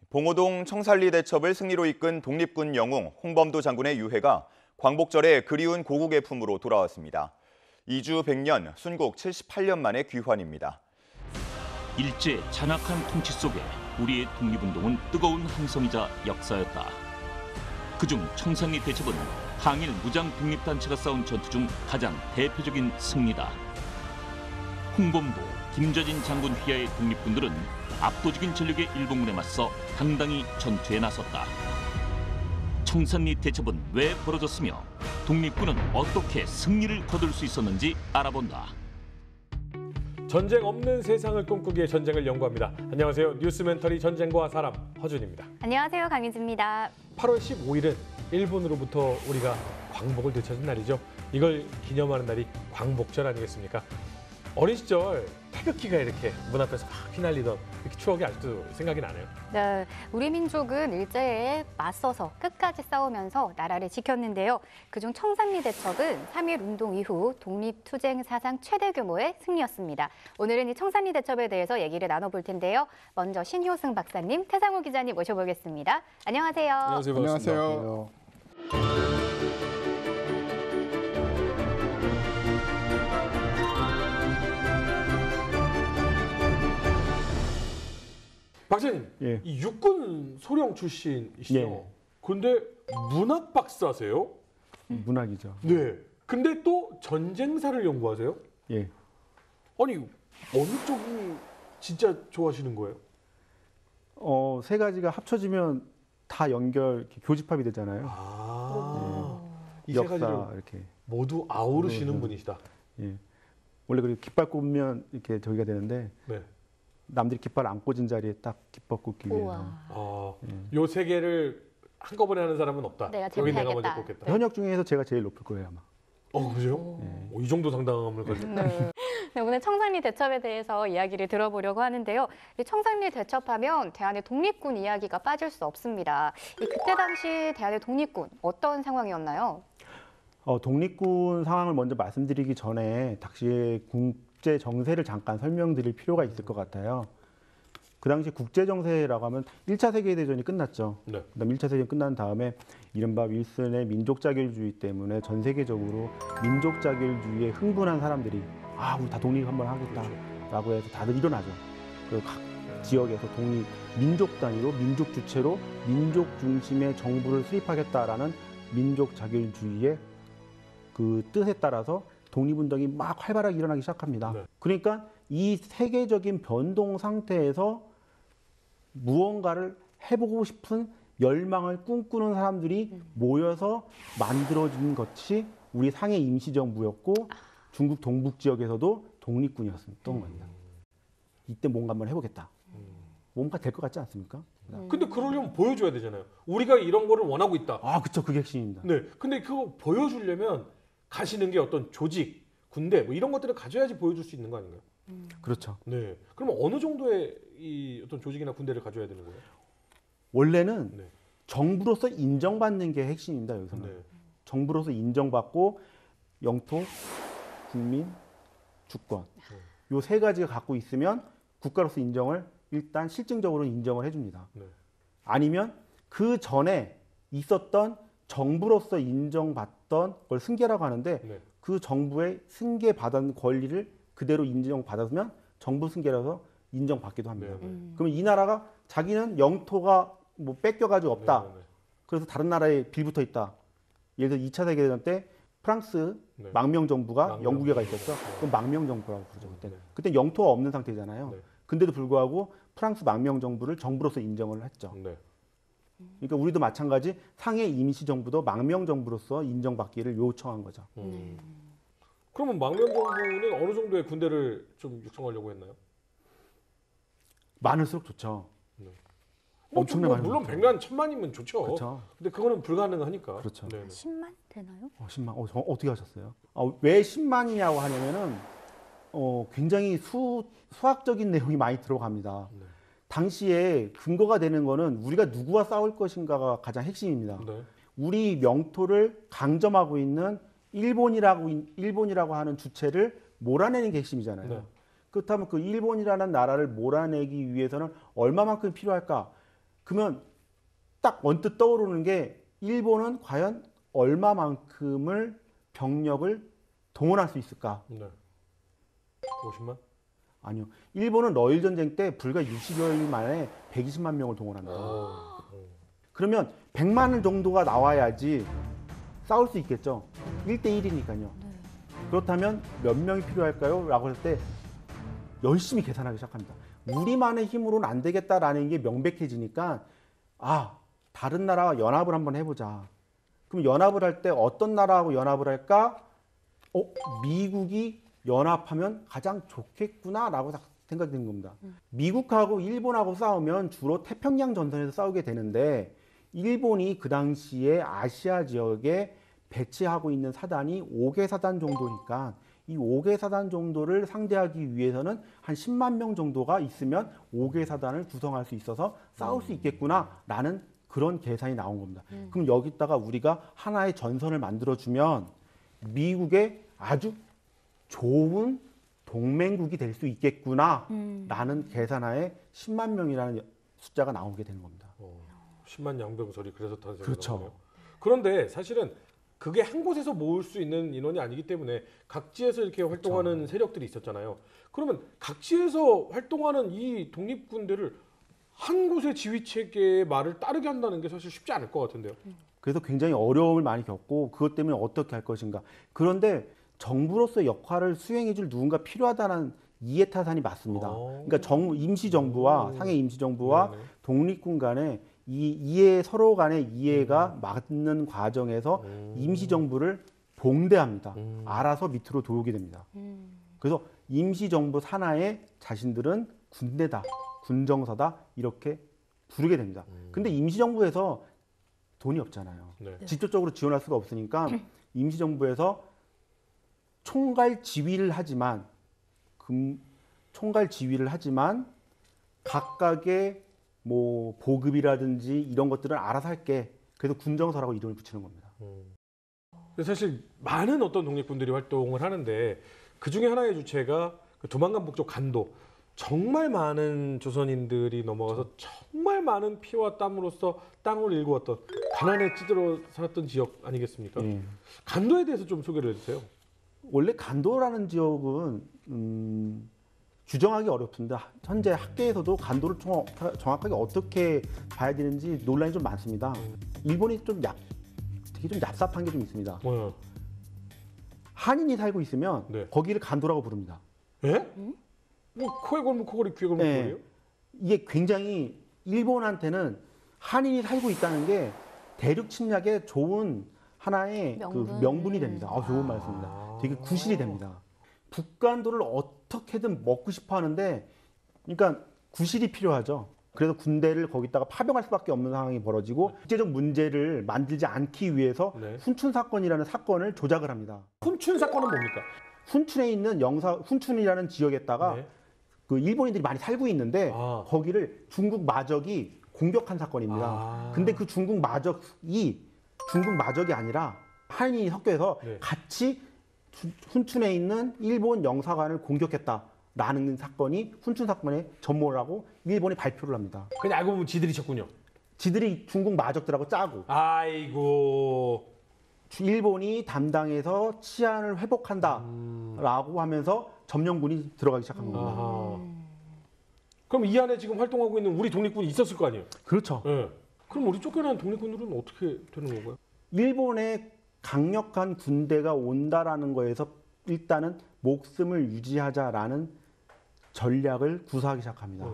봉오동 청산리 대첩을 승리로 이끈 독립군 영웅 홍범도 장군의 유해가 광복절에 그리운 고국의 품으로 돌아왔습니다. 이주 100년, 순국 78년 만의 귀환입니다. 일제 잔악한 통치 속에 우리의 독립운동은 뜨거운 항성이자 역사였다. 그중 청산리 대첩은 항일 무장 독립단체가 싸운 전투 중 가장 대표적인 승리다. 홍범도, 김좌진 장군 휘하의 독립군들은 압도적인 전력의 일본군에 맞서 당당히 전투에 나섰다. 청산리 대첩은 왜 벌어졌으며 독립군은 어떻게 승리를 거둘 수 있었는지 알아본다. 전쟁 없는 세상을 꿈꾸기에 전쟁을 연구합니다. 안녕하세요. 뉴스멘터리 전쟁과 사람 허준입니다. 안녕하세요. 강희주입니다. 8월 15일은 일본으로부터 우리가 광복을 되찾은 날이죠. 이걸 기념하는 날이 광복절 아니겠습니까? 어린 시절 태극기가 이렇게 문 앞에서 막 휘날리던 이렇게 추억이 아직도 생각이 나네요. 네, 우리 민족은 일제에 맞서서 끝까지 싸우면서 나라를 지켰는데요. 그중 청산리 대첩은 3.1 운동 이후 독립투쟁 사상 최대 규모의 승리였습니다. 오늘은 이 청산리 대첩에 대해서 얘기를 나눠볼 텐데요. 먼저 신효승 박사님, 태상호 기자님 모셔보겠습니다. 안녕하세요. 안녕하세요. 안녕하세요. 박사님, 예. 이 육군 소령 출신이시죠? 예. 근데 문학 박사세요? 문학이죠. 네. 근데 또 전쟁사를 연구하세요? 예. 아니, 어느 쪽이 진짜 좋아하시는 거예요? 세 가지가 합쳐지면 다 이렇게 교집합이 되잖아요. 이 세 역사 가지를 이렇게. 모두 아우르시는 분이시다. 예. 원래 그리고 깃발 꽂으면 이렇게 저기가 되는데 네. 남들이 깃발 안 꽂은 자리에 딱 깃발 꽂기 위해서. 우와. 요 세 개를 한꺼번에 하는 사람은 없다. 내가 여기 내가 제패하겠다. 먼저 꽂겠다. 현역 중에서 제가 제일 높을 거예요 아마. 그죠? 이 정도 당당함을 가지고. 네. 네, 오늘 청산리 대첩에 대해서 이야기를 들어보려고 하는데요. 이 청산리 대첩하면 대한의 독립군 이야기가 빠질 수 없습니다. 그때 당시 대한의 독립군 어떤 상황이었나요? 독립군 상황을 먼저 말씀드리기 전에 당시의 국제 정세를 잠깐 설명드릴 필요가 있을 것 같아요. 그 당시 국제 정세라고 하면 1차 세계대전이 끝났죠. 네. 그다음 1차 세계대전이 끝난 다음에 이른바 윌슨의 민족 자결주의 때문에 전 세계적으로 민족 자결주의에 흥분한 사람들이 우리 다 독립 한번 하겠다라고 해서 다들 일어나죠. 그리고 각 지역에서 독립 민족 단위로 민족 주체로 민족 중심의 정부를 수립하겠다라는 민족 자결주의의 그 뜻에 따라서 독립운동이 막 활발하게 일어나기 시작합니다. 네. 그러니까 이 세계적인 변동 상태에서 무언가를 해보고 싶은 열망을 꿈꾸는 사람들이 모여서 만들어진 것이 우리 상해 임시정부였고 중국 동북 지역에서도 독립군이었던 겁니다. 이때 뭔가 한번 해보겠다. 뭔가 될 것 같지 않습니까? 근데 그러려면 보여줘야 되잖아요. 우리가 이런 거를 원하고 있다. 그쵸. 그게 핵심입니다. 네. 근데 그거 보여주려면 가시는 게 어떤 조직, 군대 뭐 이런 것들을 가져야지 보여줄 수 있는 거 아닌가요? 그렇죠. 네. 그럼 어느 정도의 이 어떤 조직이나 군대를 가져야 되는 거예요? 원래는 네. 정부로서 인정받는 게 핵심입니다. 여기서는. 네. 정부로서 인정받고 영토, 국민, 주권 요 세 가지가 갖고 있으면 국가로서 인정을 일단 실증적으로 인정을 해줍니다. 네. 아니면 그 전에 있었던 정부로서 인정받던 걸 승계라고 하는데 네. 그 정부의 승계받은 권리를 그대로 인정받았으면 정부 승계라서 인정받기도 합니다. 네, 네. 그러면 이 나라가 자기는 영토가 뭐 뺏겨가지고 없다. 네, 네, 네. 그래서 다른 나라에 빌붙어 있다. 예를 들어 2차 세계대전 때 프랑스 네. 망명정부가 망명 영국에가 정부. 있었어. 네. 그럼 망명정부라고 부르죠. 그때. 네. 그때 영토가 없는 상태잖아요. 네. 근데도 불구하고 프랑스 망명정부를 정부로서 인정을 했죠. 네. 그러니까 우리도 마찬가지 상해 임시정부도 망명정부로서 인정받기를 요청한 거죠. 그러면 망명정부는 어느 정도의 군대를 좀 육성하려고 했나요? 많을수록 좋죠. 엄청나게 많이 물론 먹죠. 100만, 1000만이면 좋죠. 그렇죠. 근데 그거는 불가능하니까. 그렇죠. 네네. 10만 되나요? 10만. 어떻게 하셨어요? 왜 10만이냐고 하냐면은 굉장히 수학적인 내용이 많이 들어갑니다. 네. 당시에 근거가 되는 거는 우리가 누구와 싸울 것인가가 가장 핵심입니다. 네. 우리 명토를 강점하고 있는 일본이라고 하는 주체를 몰아내는 게 핵심이잖아요. 네. 그렇다면 그 일본이라는 나라를 몰아내기 위해서는 얼마만큼 필요할까? 그러면 딱 언뜻 떠오르는 게 일본은 과연 얼마만큼을 병력을 동원할 수 있을까? 네. 50만? 아니요. 일본은 러일 전쟁 때 불과 60여일 만에 120만 명을 동원합니다. 그러면 100만 정도가 나와야지 싸울 수 있겠죠. 1대1이니까요. 그렇다면 몇 명이 필요할까요? 라고 할 때 열심히 계산하기 시작합니다. 우리만의 힘으로는 안 되겠다라는 게 명백해지니까 다른 나라와 연합을 한번 해보자. 그럼 연합을 할 때 어떤 나라하고 연합을 할까? 미국이 연합하면 가장 좋겠구나라고 생각이 드는 겁니다. 미국하고 일본하고 싸우면 주로 태평양 전선에서 싸우게 되는데 일본이 그 당시에 아시아 지역에 배치하고 있는 사단이 5개 사단 정도니까 이 5개 사단 정도를 상대하기 위해서는 한 10만 명 정도가 있으면 5개 사단을 구성할 수 있어서 싸울 수 있겠구나라는 그런 계산이 나온 겁니다. 그럼 여기다가 우리가 하나의 전선을 만들어주면 미국의 아주 좋은 동맹국이 될 수 있겠구나라는 계산하에 10만 명이라는 숫자가 나오게 되는 겁니다. 10만 양병설이 그래서 탄생한 그렇죠. 거네요. 그런데 사실은 그게 한 곳에서 모을 수 있는 인원이 아니기 때문에 각지에서 이렇게 활동하는 세력들이 있었잖아요. 그러면 각지에서 활동하는 이 독립군대를 한 곳의 지휘 체계의 말을 따르게 한다는 게 사실 쉽지 않을 것 같은데요. 그래서 굉장히 어려움을 많이 겪고 그것 때문에 어떻게 할 것인가. 그런데 정부로서의 역할을 수행해줄 누군가 필요하다는 이해타산이 맞습니다. 그러니까 임시정부와 상해 임시정부와 네네. 독립군 간에 서로 간의 이해가 맞는 과정에서 임시정부를 봉대합니다. 알아서 밑으로 들어오게 됩니다. 그래서 임시정부 산하에 자신들은 군대다, 군정서다 이렇게 부르게 됩니다. 근데 임시정부에서 돈이 없잖아요. 네. 직접적으로 지원할 수가 없으니까 임시정부에서 총괄 지휘를 하지만 각각의 뭐 보급이라든지 이런 것들은 알아서 할게. 그래서 군정서라고 이름을 붙이는 겁니다. 사실 많은 어떤 독립군들이 활동을 하는데 그 중에 하나의 주체가 그 두만강 북쪽 간도. 정말 많은 조선인들이 넘어가서 정말 많은 피와 땀으로써 땅을 일구었던 가난에 찌들어 살았던 지역 아니겠습니까? 예. 간도에 대해서 좀 소개를 해주세요. 원래 간도라는 지역은 규정하기 어렵습니다. 현재 학계에서도 간도를 정확하게 어떻게 봐야 되는지 논란이 좀 많습니다. 일본이 되게 좀 얍삽한 게 좀 있습니다. 뭐요? 한인이 살고 있으면 네. 거기를 간도라고 부릅니다. 예? 뭐 코에 걸면 코걸이, 귀에 걸면 네. 귀걸이요? 이게 굉장히 일본한테는 한인이 살고 있다는 게 대륙 침략의 좋은 하나의 그 명분이 됩니다. 좋은 말씀입니다. 되게 구실이 됩니다. 북간도를 어떻게든 먹고 싶어 하는데, 그러니까 구실이 필요하죠. 그래서 군대를 거기다가 파병할 수밖에 없는 상황이 벌어지고 국제적 문제를 만들지 않기 위해서 네. 훈춘 사건이라는 사건을 조작을 합니다. 훈춘 사건은 뭡니까? 훈춘에 있는 훈춘이라는 지역에다가 네. 그 일본인들이 많이 살고 있는데 거기를 중국 마적이 공격한 사건입니다. 근데 그 중국 마적이 아니라 한인이 섞여서 네. 같이 훈춘에 있는 일본 영사관을 공격했다라는 사건이 훈춘 사건의 전모라고 일본이 발표를 합니다. 그냥 알고 보면 지들이 쳤군요. 지들이 중국 마적들하고 짜고 아이고. 일본이 담당해서 치안을 회복한다라고 하면서 점령군이 들어가기 시작한 겁니다. 아하. 그럼 이 안에 지금 활동하고 있는 우리 독립군이 있었을 거 아니에요? 그렇죠. 예. 그럼 우리 쫓겨난 독립군들은 어떻게 되는 건가요? 일본의 강력한 군대가 온다라는 거에서 일단은 목숨을 유지하자라는 전략을 구사하기 시작합니다.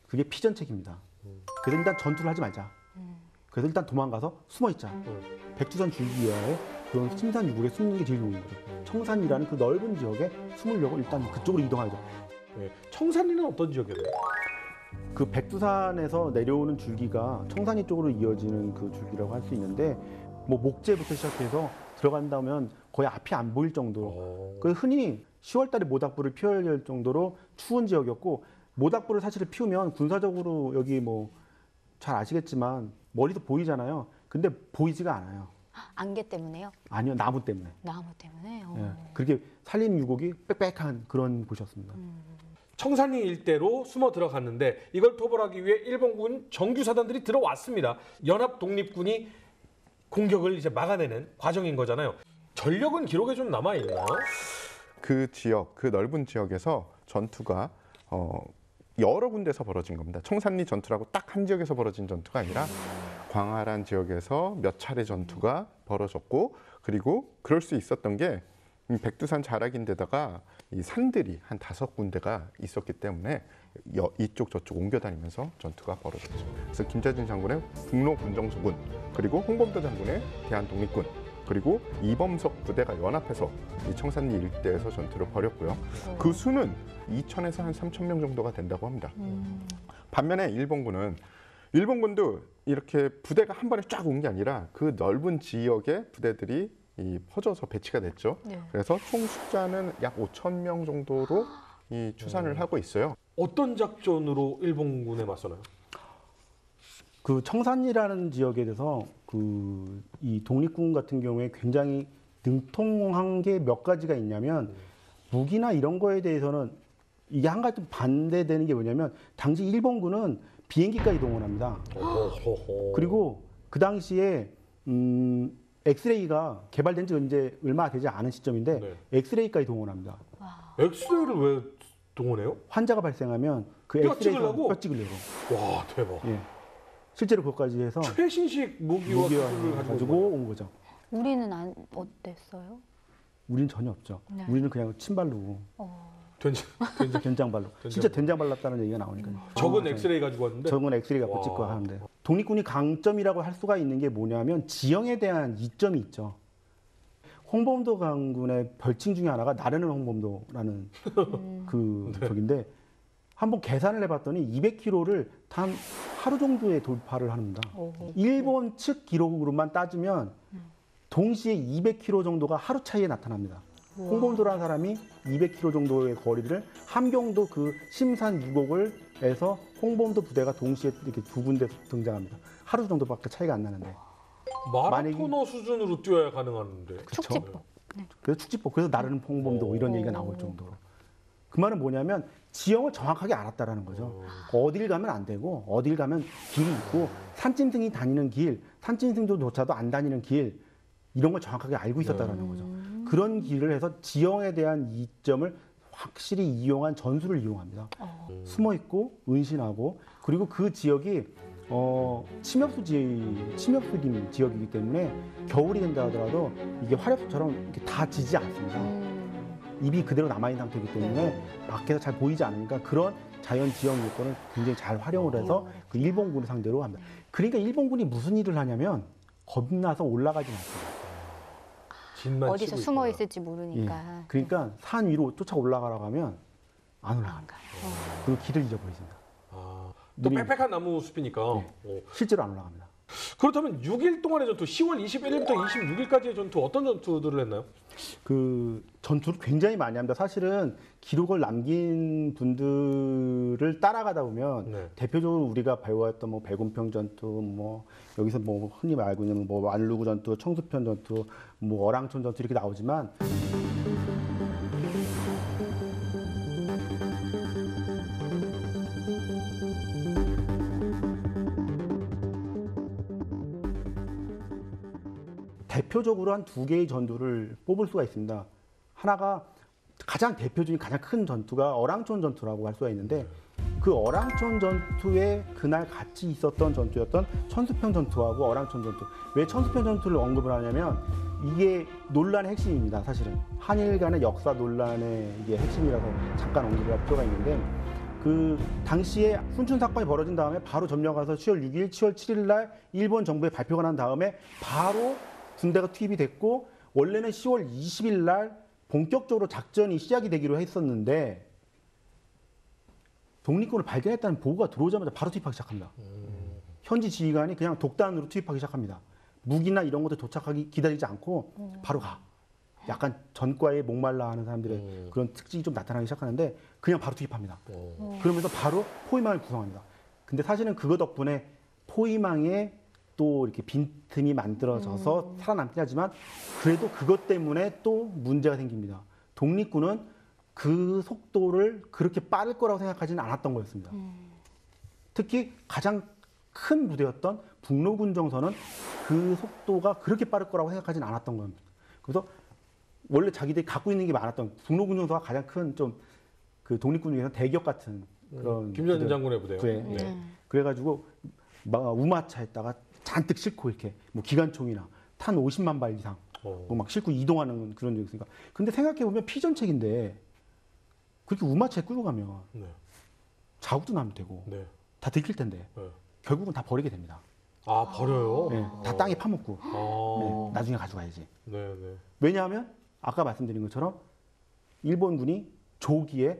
그게 피전책입니다. 그래서 일단 전투를 하지 말자. 그래서 일단 도망가서 숨어 있자. 백두산 줄기와의 그런 심산유골에 숨는 게 제일 좋은 거죠. 청산이라는 그 넓은 지역에 숨으려고 일단 그쪽으로 이동하죠. 네. 청산리는 어떤 지역이에요? 그 백두산에서 내려오는 줄기가 청산리 쪽으로 이어지는 그 줄기라고 할 수 있는데 뭐 목재부터 시작해서 들어간다면 거의 앞이 안 보일 정도로 그 흔히 10월 달에 모닥불을 피워야 할 정도로 추운 지역이었고 모닥불을 사실 피우면 군사적으로 여기 뭐 잘 아시겠지만 머리도 보이잖아요. 근데 보이지가 않아요. 안개 때문에요? 아니요, 나무 때문에. 나무 때문에? 예, 그렇게 산림 유곡이 빽빽한 그런 곳이었습니다. 청산리 일대로 숨어 들어갔는데 이걸 토벌하기 위해 일본군 정규사단들이 들어왔습니다. 연합 독립군이 공격을 이제 막아내는 과정인 거잖아요. 전력은 기록에 좀 남아 있나요? 그 지역, 그 넓은 지역에서 전투가 여러 군데서 벌어진 겁니다. 청산리 전투라고 딱 한 지역에서 벌어진 전투가 아니라 광활한 지역에서 몇 차례 전투가 벌어졌고, 그리고 그럴 수 있었던 게 백두산 자락인데다가 이 산들이 한 5군데가 있었기 때문에 이쪽 저쪽 옮겨 다니면서 전투가 벌어졌죠. 그래서 김대중 장군의 북로 군정소군, 그리고 홍범도 장군의 대한독립군, 그리고 이범석 부대가 연합해서 이 청산리 일대에서 전투를 벌였고요. 그 수는 2,000에서 한 3,000명 정도가 된다고 합니다. 반면에 일본군도 이렇게 부대가 한 번에 쫙 온 게 아니라 그 넓은 지역에 부대들이 퍼져서 배치가 됐죠. 네. 그래서 총 숫자는 약 5,000명 정도로 추산을 하고 있어요. 어떤 작전으로 일본군에 맞서나요? 그 청산리라는 지역에 대해서 이 독립군 같은 경우에 굉장히 능통한 게 몇 가지가 있냐면 무기나 이런 거에 대해서는 이게 한 가지 좀 반대되는 게 뭐냐면 당시 일본군은 비행기까지 동원합니다. 그리고 그 당시에 엑스레이가 개발된 지 이제 얼마 되지 않은 시점인데 네. 엑스레이까지 동원합니다. 엑스레이를 왜 동원해요? 환자가 발생하면 그 뼈 엑스레이에서 찍으려고? 뼈 찍으려고. 와, 대박. 예. 실제로 그것까지 해서 최신식 무기와 기술을 가지고 온 거죠. 우리는 어땠어요? 우리는 전혀 없죠. 네. 우리는 그냥 침발로, 된장발로. 진짜 된장 발랐다는 얘기가 나오니까요. 적은 엑스레이 가지고 왔는데 적은 엑스레이가 와. 찍고 하는데 독립군이 강점이라고 할 수가 있는 게 뭐냐면 지형에 대한 이점이 있죠. 홍범도 장군의 별칭 중에 하나가 나르는 홍범도라는 그 적인데 한번 계산을 해봤더니 200km를 단 하루 정도에 돌파를 합니다. 일본 측 기록으로만 따지면 동시에 200km 정도가 하루 차이에 나타납니다. 홍범도라는 사람이 200km 정도의 거리를 함경도 그 심산 유곡을 해서 홍범도 부대가 동시에 이렇게 두 군데 등장합니다. 하루 정도밖에 차이가 안 나는데. 마라토너 수준으로 뛰어야 가능한데. 축지법. 그래서 축지법, 그래서 나르는 홍범도 이런 얘기가 나올 정도로. 그 말은 뭐냐면 지형을 정확하게 알았다라는 거죠. 어딜 가면 안 되고 어딜 가면 길이 있고 산짐승이 다니는 길, 산짐승조차도 안 다니는 길 이런 걸 정확하게 알고 있었다라는 거죠. 그런 길을 해서 지형에 대한 이점을 확실히 이용한 전술을 이용합니다. 숨어 있고 은신하고 그리고 그 지역이 침엽수림 지역이기 때문에 겨울이 된다 하더라도 이게 화력수처럼 이렇게 다 지지 않습니다. 입이 그대로 남아있는 상태이기 때문에 밖에서 잘 보이지 않으니까 그런 자연 지형 요건을 굉장히 잘 활용을 해서 그 일본군을 상대로 합니다. 그러니까 일본군이 무슨 일을 하냐면 겁나서 올라가지 않습니다. 어디서 숨어 있을지 모르니까. 예. 그러니까 산 위로 쫓아 올라가라고 하면 안 올라갑니다. 안 가요. 그리고 길을 잊어버리십니다. 또 빽빽한 나무 숲이니까. 실제로 안 올라갑니다. 그렇다면 6일 동안의 전투, 10월 21일부터 26일까지의 전투 어떤 전투들을 했나요? 그 전투를 굉장히 많이 합니다. 사실은 기록을 남긴 분들을 따라가다 보면 네. 대표적으로 우리가 배워왔던 뭐 백운평 전투, 뭐 여기서 뭐 흔히 알고 있는 뭐 완루구 전투, 청수편 전투, 뭐 어랑촌 전투 이렇게 나오지만 대표적으로 한 2개의 전투를 뽑을 수가 있습니다. 하나가 가장 대표적인 가장 큰 전투가 어랑촌 전투라고 할 수가 있는데 그 어랑촌 전투에 그날 같이 있었던 전투였던 천수평 전투하고 어랑촌 전투. 왜 천수평 전투를 언급을 하냐면 이게 논란의 핵심입니다. 사실은 한일 간의 역사 논란의 이게 핵심이라서 잠깐 언급을 할 필요가 있는데 그 당시에 훈춘 사건이 벌어진 다음에 바로 점령가서 10월 6일, 10월 7일 날 일본 정부의 발표가 난 다음에 바로 군대가 투입이 됐고 원래는 10월 20일 날 본격적으로 작전이 시작이 되기로 했었는데 독립군을 발견했다는 보고가 들어오자마자 바로 투입하기 시작합니다. 현지 지휘관이 그냥 독단으로 투입하기 시작합니다. 무기나 이런 것들 도착하기 기다리지 않고 바로 가. 약간 전과에 목말라 하는 사람들의 그런 특징이 좀 나타나기 시작하는데 그냥 바로 투입합니다. 그러면서 바로 포위망을 구성합니다. 근데 사실은 그거 덕분에 포위망에 또 이렇게 빈틈이 만들어져서 살아남긴 하지만 그래도 그것 때문에 또 문제가 생깁니다. 독립군은 그 속도를 그렇게 빠를 거라고 생각하지는 않았던 거였습니다. 특히 가장 큰 부대였던 북로군 정선은 그 속도가 그렇게 빠를 거라고 생각하지는 않았던 겁니다. 그래서 원래 자기들이 갖고 있는 게 많았던 북로군 정서가 가장 큰 좀 그 독립군 중에서 대기업 같은 그런 김전진 장군의 부대요. 부대. 네. 그래가지고 우마차에다가 잔뜩 싣고 이렇게 뭐 기관총이나 탄 50만 발 이상 뭐 막 싣고 이동하는 그런 적이 있으니까. 근데 생각해 보면 피전책인데 그렇게 우마차에 끌고 가면 네. 자국도 나면 되고 네. 다 들킬 텐데 네. 결국은 다 버리게 됩니다. 아 버려요? 네, 다 땅에 파먹고 아. 네, 나중에 가져가야지. 네, 네. 왜냐하면 아까 말씀드린 것처럼 일본군이 조기에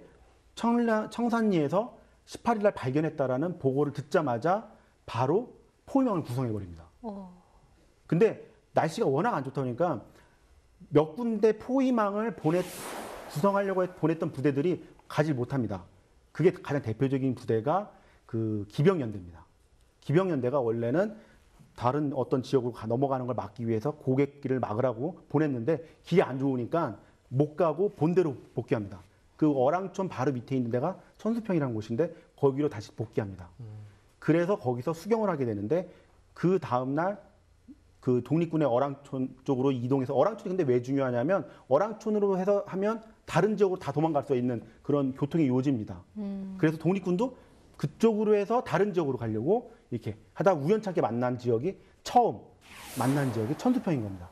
청산리에서 18일 날 발견했다라는 보고를 듣자마자 바로 포위망을 구성해 버립니다. 근데 날씨가 워낙 안 좋다 보니까 몇 군데 포위망을 구성하려고 보냈던 부대들이 가지 못합니다. 그게 가장 대표적인 부대가 그 기병연대입니다. 기병연대가 원래는 다른 어떤 지역으로 넘어가는 걸 막기 위해서 고갯길을 막으라고 보냈는데 길이 안 좋으니까 못 가고 본대로 복귀합니다. 그 어랑촌 바로 밑에 있는 데가 천수평이라는 곳인데 거기로 다시 복귀합니다. 그래서 거기서 수경을 하게 되는데 그 다음날 그 독립군의 어랑촌 쪽으로 이동해서 어랑촌이 근데 왜 중요하냐면 어랑촌으로 해서 하면 다른 지역으로 다 도망갈 수 있는 그런 교통의 요지입니다. 그래서 독립군도 그쪽으로 해서 다른 지역으로 가려고 이렇게 하다 우연찮게 만난 지역이 처음 만난 지역이 천수평인 겁니다.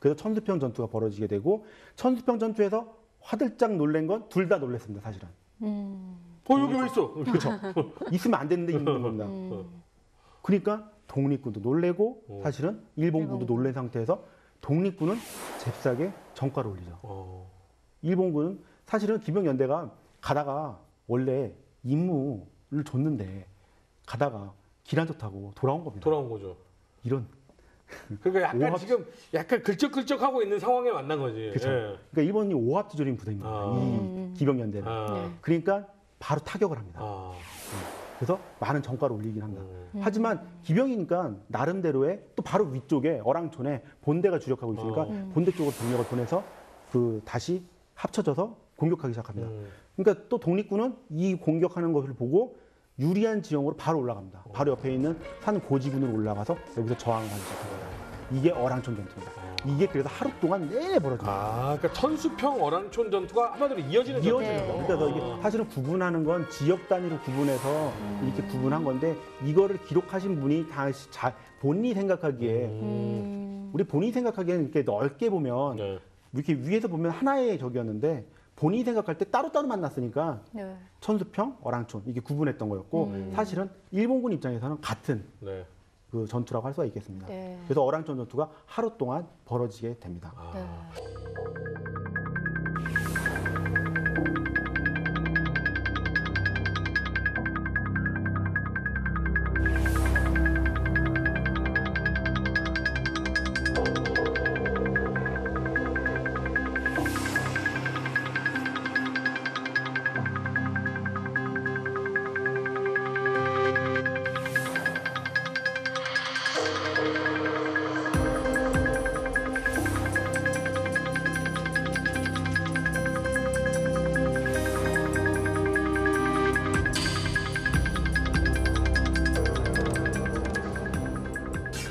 그래서 천수평 전투가 벌어지게 되고 천수평 전투에서 화들짝 놀란 건 둘 다 놀랐습니다, 사실은. 여기 왜 있어? 그렇죠. 있으면 안 되는데 있는 겁니다. 그러니까 독립군도 놀래고 사실은 일본군도 놀란 상태에서 독립군은 잽싸게 전과를 올리죠. 일본군은 사실은 기병연대가 가다가 원래 임무를 줬는데 가다가 길 안 좋다고 돌아온 겁니다. 돌아온 거죠. 이런. 그러니까 약간 오합- 지금 약간 글쩍글쩍하고 있는 상황에 만난 거지. 그렇죠. 예. 그러니까 일본이 오합지졸인 부대입니다. 아. 이 기병연대는. 아. 그러니까 바로 타격을 합니다. 아. 그래서 많은 전과를 올리긴 합니다. 하지만 기병이니까 나름대로의 또 바로 위쪽에 어랑촌에 본대가 주력하고 있으니까 본대 쪽으로 병력을 보내서 그 다시 합쳐져서 공격하기 시작합니다. 그러니까 또 독립군은 이 공격하는 것을 보고 유리한 지형으로 바로 올라갑니다. 바로 옆에 있는 산 고지군으로 올라가서 여기서 저항을 하기 시작합니다. 이게 어랑촌 전투입니다. 이게 그래서 하루 동안 내내 벌어집니다. 아, 그러니까 천수평 어랑촌 전투가 한마디로 이어지는 이어지는 전투예요. 거예요. 그러니까 이게 사실은 구분하는 건 지역 단위로 구분해서 이렇게 구분한 건데 이거를 기록하신 분이 다시 본인이 생각하기에 우리 본인이 생각하기에는 이렇게 넓게 보면 네. 이렇게 위에서 보면 하나의 적이었는데 본인이 생각할 때 따로따로 만났으니까 네. 천수평, 어랑촌 이게 구분했던 거였고 사실은 일본군 입장에서는 같은 네. 그 전투라고 할 수가 있겠습니다. 네. 그래서 어랑촌 전투가 하루 동안 벌어지게 됩니다. 네.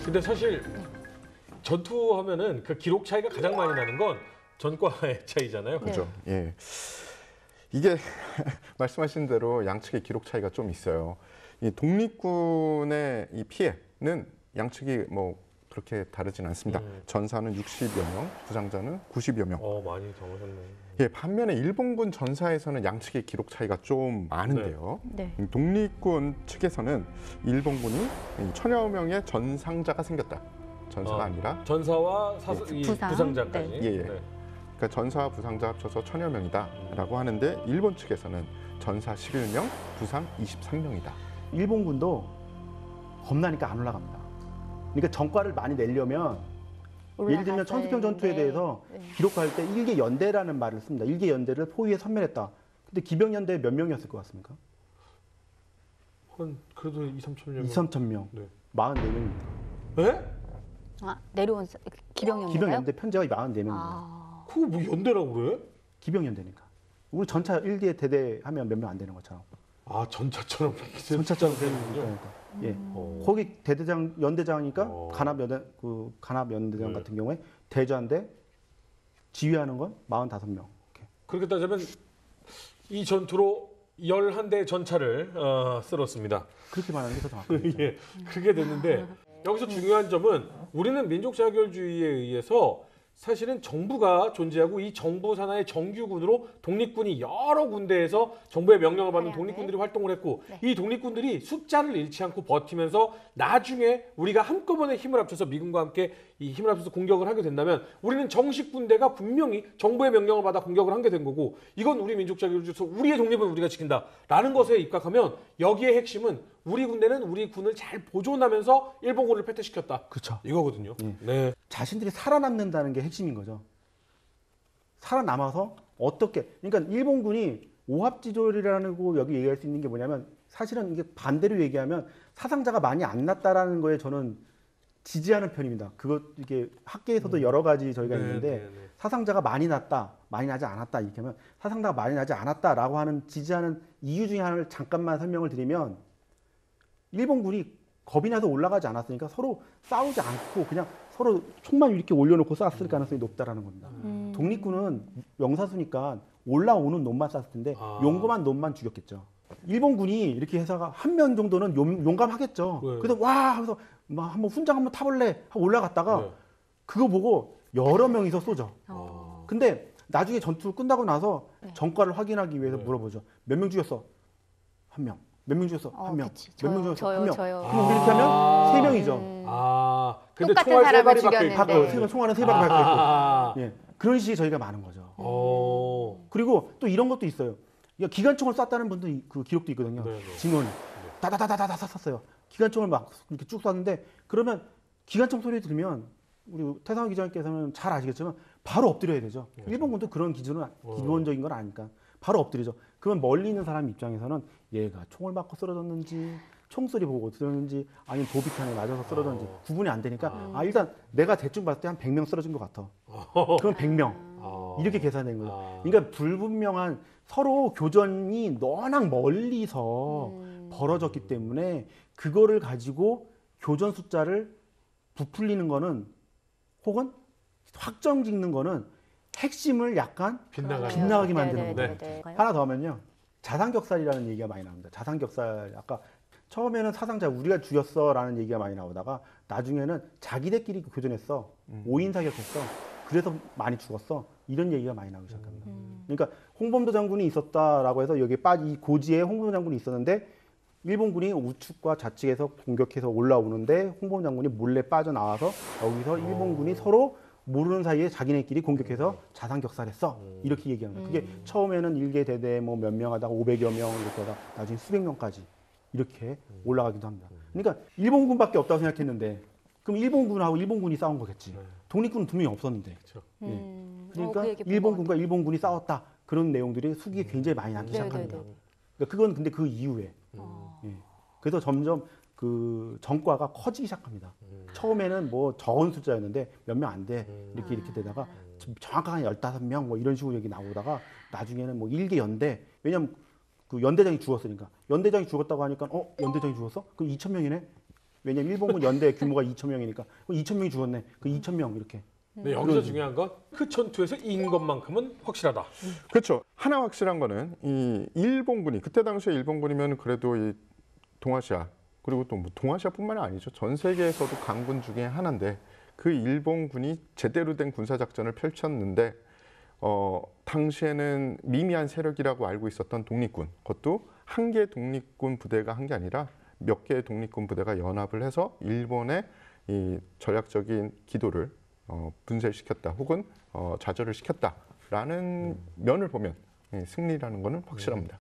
근데 사실 전투하면은 그 기록 차이가 가장 많이 나는 건 전과의 차이잖아요. 그렇죠. 예. 이게 말씀하신 대로 양측의 기록 차이가 좀 있어요. 이 독립군의 이 피해는 양측이 뭐 그렇게 다르진 않습니다. 전사는 60여 명, 부상자는 90여 명. 많이 적으셨네. 예, 반면에 일본군 전사에서는 양측의 기록 차이가 좀 많은데요. 네. 독립군 측에서는 일본군이 1000여 명의 전상자가 생겼다. 전사가 아니라 전사와 이 부상. 부상자까지. 네. 예. 그러니까 전사와 부상자 합쳐서 1000여 명이다라고 하는데 일본 측에서는 전사 11명, 부상 23명이다. 일본군도 겁나니까 안 올라갑니다. 그러니까 전과를 많이 내려면 예를 들면 천수평 전투에 대해서 기록할 때 일개 연대라는 말을 씁니다. 일개 연대를 포위에 섬멸했다. 근데 기병연대 몇 명이었을 것 같습니까? 한 그래도 2, 3천 명. 2, 3천 명. 네. 44명입니다. 에? 아, 내려온 기병연대가요? 기병연대 편제가 44명입니다. 아, 그거 뭐 연대라고 그래? 기병연대니까. 우리 전차 1개 대대 하면 몇 명 안 되는 것처럼. 아 전차처럼 전차처럼 되는 거니까. 예. 거기 대대장 연대장이니까 간합 연대장 네. 같은 경우에 대전대 지휘하는 건 45명. 이렇게. 그렇게 따지면 이 전투로 11대 전차를 쓸었습니다. 그렇게 말하는 게 더 정확하죠. 예, 그렇게 됐는데 여기서 중요한 점은 우리는 민족자결주의에 의해서 사실은 정부가 존재하고 이 정부 산하의 정규군으로 독립군이 여러 군데에서 정부의 명령을 받는 화려하게. 독립군들이 활동을 했고 네. 이 독립군들이 숫자를 잃지 않고 버티면서 나중에 우리가 한꺼번에 힘을 합쳐서 미군과 함께 이 힘을 합쳐서 공격을 하게 된다면 우리는 정식 군대가 분명히 정부의 명령을 받아 공격을 하게 된 거고 이건 우리 민족자결주에서 우리의 독립은 우리가 지킨다라는 것에 입각하면 여기에 핵심은 우리 군대는 우리 군을 잘 보존하면서 일본군을 패퇴시켰다. 그렇죠. 이거거든요. 예. 네. 자신들이 살아남는다는 게 핵심인 거죠. 살아남아서 어떻게? 그러니까 일본군이 오합지졸이라는 거 여기 얘기할 수 있는 게 뭐냐면 사실은 이게 반대로 얘기하면 사상자가 많이 안 났다라는 거에 저는 지지하는 편입니다. 그것 이게 학계에서도 여러 가지 저희가 있는데 사상자가 많이 났다, 많이 나지 않았다 이렇게 하면 사상자가 많이 나지 않았다라고 하는 지지하는 이유 중에 하나를 잠깐만 설명을 드리면 일본군이 겁이 나서 올라가지 않았으니까 서로 싸우지 않고 그냥 서로 총만 이렇게 올려놓고 쐈을 가능성이 높다라는 겁니다. 독립군은 명사수니까 올라오는 놈만 쐈을 텐데 용감한 놈만 죽였겠죠. 일본군이 이렇게 해서가 한 명 정도는 용감하겠죠. 네. 그래서 와 하면서 막 한번 훈장 한번 타볼래 하고 올라갔다가 네. 그거 보고 여러 명이서 쏘죠. 어. 근데 나중에 전투 끝나고 나서 네. 정과를 확인하기 위해서 네. 물어보죠. 몇 명 죽였어? 한 명. 몇 명 죽였어? 한 명. 그치. 몇 명 저요, 죽였어? 한 명. 저요. 그럼 우리 이렇게 하면 세 명이죠. 아, 근데 똑같은 총알 세 사람을 발이 박혀 죽였는데. 있고. 세 명, 총알은 세 발이 박혀 있고. 아. 예. 그런 식이 저희가 많은 거죠. 어. 그리고 또 이런 것도 있어요. 그러니까 기관총을 쐈다는 분도 그 기록도 있거든요. 네, 네. 진원 다다다다다다 쐈어요. 기관총을 막 이렇게 쭉 쐈는데 그러면 기관총 소리 들으면 우리 태상호 기자님께서는 잘 아시겠지만 바로 엎드려야 되죠. 일본군도 그런 기준은 기본적인 건 아니까 바로 엎드리죠. 그러면 멀리 있는 사람 입장에서는 얘가 총을 맞고 쓰러졌는지 총소리 보고 쓰러졌는지 아니면 도비탄에 맞아서 쓰러졌는지 구분이 안 되니까 일단 내가 대충 봤을 때 한 100명 쓰러진 것 같아. 그럼 100명. 이렇게 계산된 거예요. 그러니까 불분명한 서로 교전이 워낙 멀리서 벌어졌기 때문에 그거를 가지고 교전 숫자를 부풀리는 거는 혹은 확정 짓는 거는 핵심을 약간 빗나가게 만드는 거죠. 네. 하나 더 하면요. 자산격살이라는 얘기가 많이 나옵니다. 자산격살 아까 처음에는 사상자 우리가 죽였어라는 얘기가 많이 나오다가 나중에는 자기들끼리 교전했어. 오인 사격했어. 그래서 많이 죽었어. 이런 얘기가 많이 나오기 시작합니다. 그러니까 홍범도 장군이 있었다라고 해서 여기 이 고지에 홍범도 장군이 있었는데 일본군이 우측과 좌측에서 공격해서 올라오는데 홍범도 장군이 몰래 빠져나와서 여기서 일본군이 서로 모르는 사이에 자기네끼리 공격해서 자산격살했어. 이렇게 얘기합니다. 그게 처음에는 일개 대대 뭐 몇 명 하다가 500여 명 이렇게 하다가 나중에 수백 명까지 이렇게 올라가기도 합니다. 그러니까 일본군밖에 없다고 생각했는데 그럼 일본군하고 일본군이 싸운 거겠지. 독립군은 두 명이 없었는데. 그러니까 그 얘기 본것 일본군과 일본군이 싸웠다. 그런 내용들이 수기에 굉장히 많이 나기 시작합니다. 그러니까 그건 근데 그 이후에. 예. 그래서 점점 그 전과가 커지기 시작합니다. 처음에는 뭐 적은 숫자였는데 몇 명 안 돼. 이렇게 되다가 정확하게 15명 뭐 이런 식으로 얘기 나오다가 나중에는 뭐 일개 연대. 왜냐면 그 연대장이 죽었으니까. 연대장이 죽었다고 하니까 연대장이 죽었어? 그럼 2,000명이네. 왜냐면 일본군 연대 규모가 2,000명이니까. 그럼 2,000명이 죽었네. 그 2,000명 이렇게. 네, 여기서 중요한 건 그 전투에서 이긴 것만큼은 확실하다. 그렇죠. 하나 확실한 거는 이 일본군이 그때 당시에 일본군이면 그래도 이 동아시아 그리고 또 뭐 동아시아뿐만이 아니죠. 전 세계에서도 강군 중에 하나인데 그 일본군이 제대로 된 군사 작전을 펼쳤는데 당시에는 미미한 세력이라고 알고 있었던 독립군, 그것도 한 개의 독립군 부대가 한 게 아니라 몇 개의 독립군 부대가 연합을 해서 일본의 이 전략적인 기도를 분쇄시켰다, 혹은 좌절을 시켰다라는 면을 보면 승리라는 것은 확실합니다.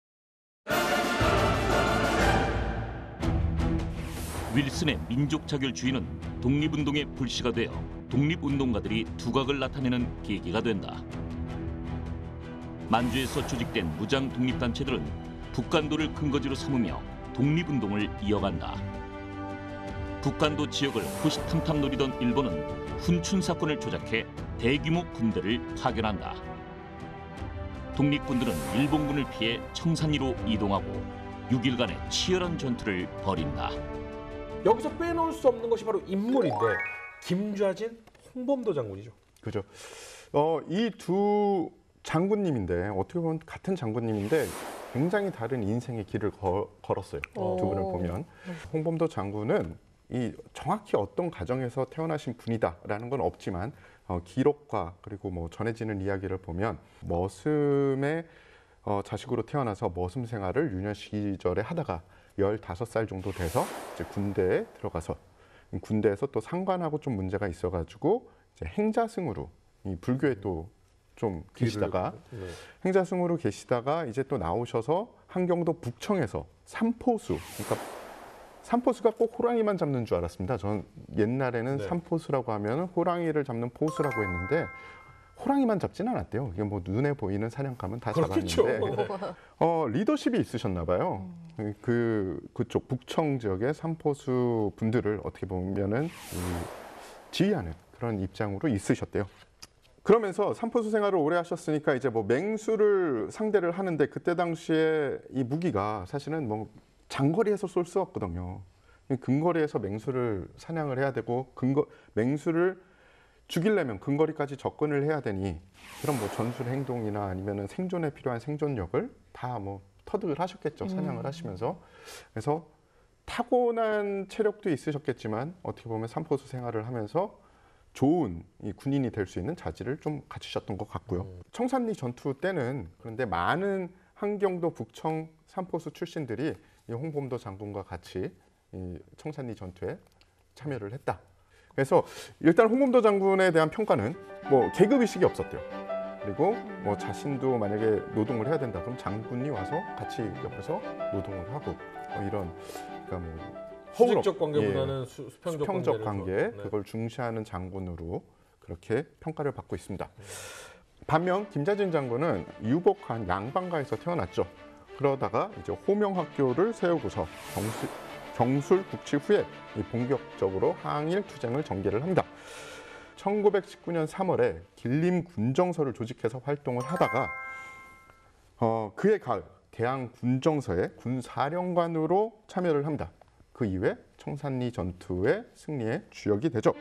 윌슨의 민족 자결주의는 독립운동의 불씨가 되어 독립운동가들이 두각을 나타내는 계기가 된다. 만주에서 조직된 무장 독립단체들은 북간도를 근거지로 삼으며 독립운동을 이어간다. 북간도 지역을 호시탐탐 노리던 일본은 훈춘 사건을 조작해 대규모 군대를 파견한다. 독립군들은 일본군을 피해 청산리로 이동하고 6일간의 치열한 전투를 벌인다. 여기서 빼놓을 수 없는 것이 바로 인물인데 김좌진, 홍범도 장군이죠. 그죠. 이 두 장군님인데 어떻게 보면 같은 장군님인데 굉장히 다른 인생의 길을 걸었어요. 두 분을 보면 홍범도 장군은 이 정확히 어떤 가정에서 태어나신 분이다라는 건 없지만 기록과 그리고 뭐 전해지는 이야기를 보면 머슴의 자식으로 태어나서 머슴 생활을 유년 시절에 하다가 15살 정도 돼서 이제 군대에 들어가서 군대에서 또 상관하고 좀 문제가 있어가지고 이제 행자승으로 이 불교에 또 좀 계시다가 행자승으로 계시다가 이제 또 나오셔서 한경도 북청에서 삼포수, 그러니까 삼포수가 꼭 호랑이만 잡는 줄 알았습니다. 전 옛날에는 네. 삼포수라고 하면 호랑이를 잡는 포수라고 했는데 호랑이만 잡지는 않았대요. 이게 뭐 눈에 보이는 사냥감은 다 그렇겠죠. 잡았는데 리더십이 있으셨나 봐요. 그쪽 북청 지역의 삼포수 분들을 어떻게 보면은 지휘하는 그런 입장으로 있으셨대요. 그러면서 삼포수 생활을 오래 하셨으니까 이제 뭐 맹수를 상대를 하는데 그때 당시에 이 무기가 사실은 뭐 장거리에서 쏠 수 없거든요. 근거리에서 맹수를 사냥을 해야 되고 맹수를 죽이려면 근거리까지 접근을 해야 되니 그런 뭐 전술 행동이나 아니면은 생존에 필요한 생존력을 다 뭐 터득을 하셨겠죠. 사냥을 하시면서. 그래서 타고난 체력도 있으셨겠지만 어떻게 보면 삼포수 생활을 하면서 좋은 이 군인이 될 수 있는 자질을 좀 갖추셨던 것 같고요. 청산리 전투 때는 그런데 많은 한경도 북청 삼포수 출신들이 이 홍범도 장군과 같이 이 청산리 전투에 참여를 했다. 그래서 일단 홍범도 장군에 대한 평가는 뭐 계급 의식이 없었대요. 그리고 뭐 자신도 만약에 노동을 해야 된다 그럼 장군이 와서 같이 옆에서 노동을 하고 뭐 이런 그러니까 뭐 수직적 관계보다는 수평적 관계 네. 그걸 중시하는 장군으로 그렇게 평가를 받고 있습니다. 반면 김좌진 장군은 유복한 양반가에서 태어났죠. 그러다가 이제 호명학교를 세우고서 경술 국치 후에 본격적으로 항일 투쟁을 전개를 합니다. 1919년 3월에 길림 군정서를 조직해서 활동을 하다가 그해 가을 대항 군정서에 군사령관으로 참여를 합니다. 그 이후에 청산리 전투의 승리의 주역이 되죠.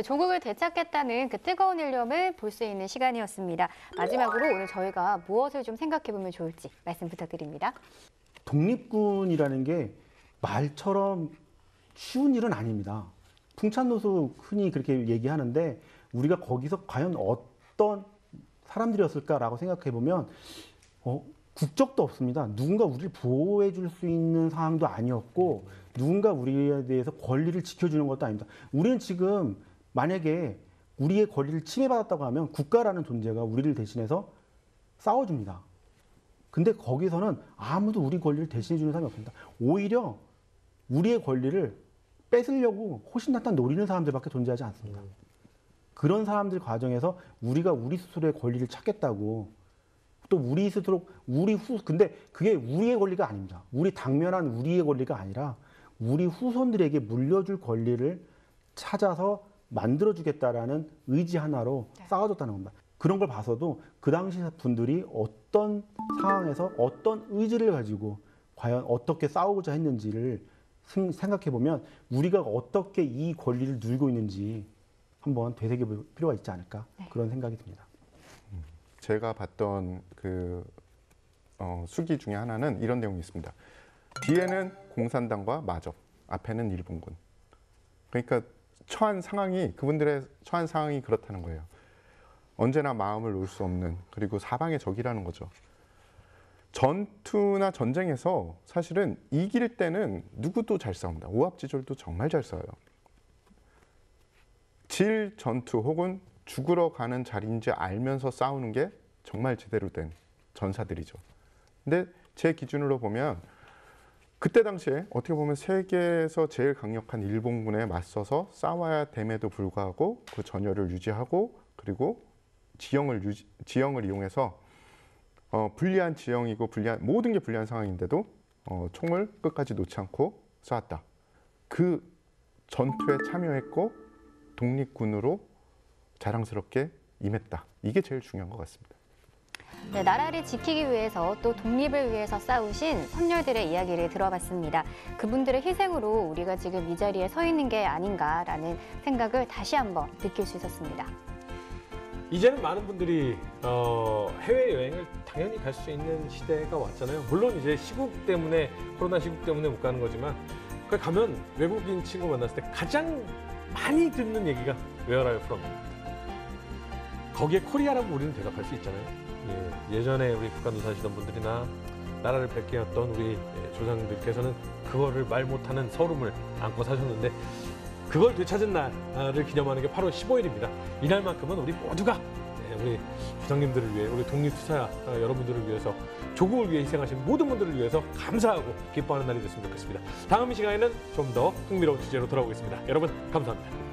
조국을 되찾겠다는 그 뜨거운 일념을 볼 수 있는 시간이었습니다. 마지막으로 오늘 저희가 무엇을 좀 생각해보면 좋을지 말씀 부탁드립니다. 독립군이라는 게 말처럼 쉬운 일은 아닙니다. 풍찬노수 흔히 그렇게 얘기하는데 우리가 거기서 과연 어떤 사람들이었을까라고 생각해보면 국적도 없습니다. 누군가 우리를 보호해 줄 수 있는 상황도 아니었고 누군가 우리에 대해서 권리를 지켜주는 것도 아닙니다. 우리는 지금 만약에 우리의 권리를 침해받았다고 하면 국가라는 존재가 우리를 대신해서 싸워줍니다. 근데 거기서는 아무도 우리 권리를 대신해 주는 사람이 없습니다. 오히려 우리의 권리를 뺏으려고 호신탄탄 노리는 사람들밖에 존재하지 않습니다. 그런 사람들 과정에서 우리가 우리 스스로의 권리를 찾겠다고 또 우리 스스로 근데 그게 우리의 권리가 아닙니다. 우리 당면한 우리의 권리가 아니라 우리 후손들에게 물려줄 권리를 찾아서 만들어주겠다라는 의지 하나로 싸워줬다는 겁니다. 그런 걸 봐서도 그 당시 분들이 어떤 상황에서 어떤 의지를 가지고 과연 어떻게 싸우고자 했는지를 생각해보면 우리가 어떻게 이 권리를 누리고 있는지 한번 되새겨볼 필요가 있지 않을까 그런 생각이 듭니다. 제가 봤던 그 수기 중에 하나는 이런 내용이 있습니다. 뒤에는 공산당과 마적, 앞에는 일본군. 그러니까 그분들의 처한 상황이 그렇다는 거예요. 언제나 마음을 놓을 수 없는 그리고 사방의 적이라는 거죠. 전투나 전쟁에서 사실은 이길 때는 누구도 잘 싸웁니다. 오합지졸도 정말 잘 싸워요. 질 전투 혹은 죽으러 가는 자리인지 알면서 싸우는 게 정말 제대로 된 전사들이죠. 근데 제 기준으로 보면 그때 당시에 어떻게 보면 세계에서 제일 강력한 일본군에 맞서서 싸워야 됨에도 불구하고 그 전열을 유지하고 그리고 지형을 이용해서 불리한 지형이고 모든 게 불리한 상황인데도 총을 끝까지 놓지 않고 쏘았다. 그 전투에 참여했고 독립군으로 자랑스럽게 임했다. 이게 제일 중요한 것 같습니다. 네, 나라를 지키기 위해서 또 독립을 위해서 싸우신 선열들의 이야기를 들어봤습니다. 그분들의 희생으로 우리가 지금 이 자리에 서 있는 게 아닌가라는 생각을 다시 한번 느낄 수 있었습니다. 이제는 많은 분들이 해외여행을 당연히 갈 수 있는 시대가 왔잖아요. 물론 이제 코로나 시국 때문에 못 가는 거지만 가면 외국인 친구 만났을 때 가장 많이 듣는 얘기가 Where are you from? 거기에 코리아라고 우리는 대답할 수 있잖아요. 예전에 우리 북한도 사시던 분들이나 나라를 뺏겨왔던 우리 조상들께서는 그거를 말 못하는 서름을 안고 사셨는데 그걸 되찾은 날을 기념하는 게 8월 15일입니다. 이날만큼은 우리 모두가 우리 조상님들을 위해 우리 독립투사 여러분들을 위해서 조국을 위해 희생하신 모든 분들을 위해서 감사하고 기뻐하는 날이 됐으면 좋겠습니다. 다음 이 시간에는 좀 더 흥미로운 주제로 돌아오겠습니다. 여러분 감사합니다.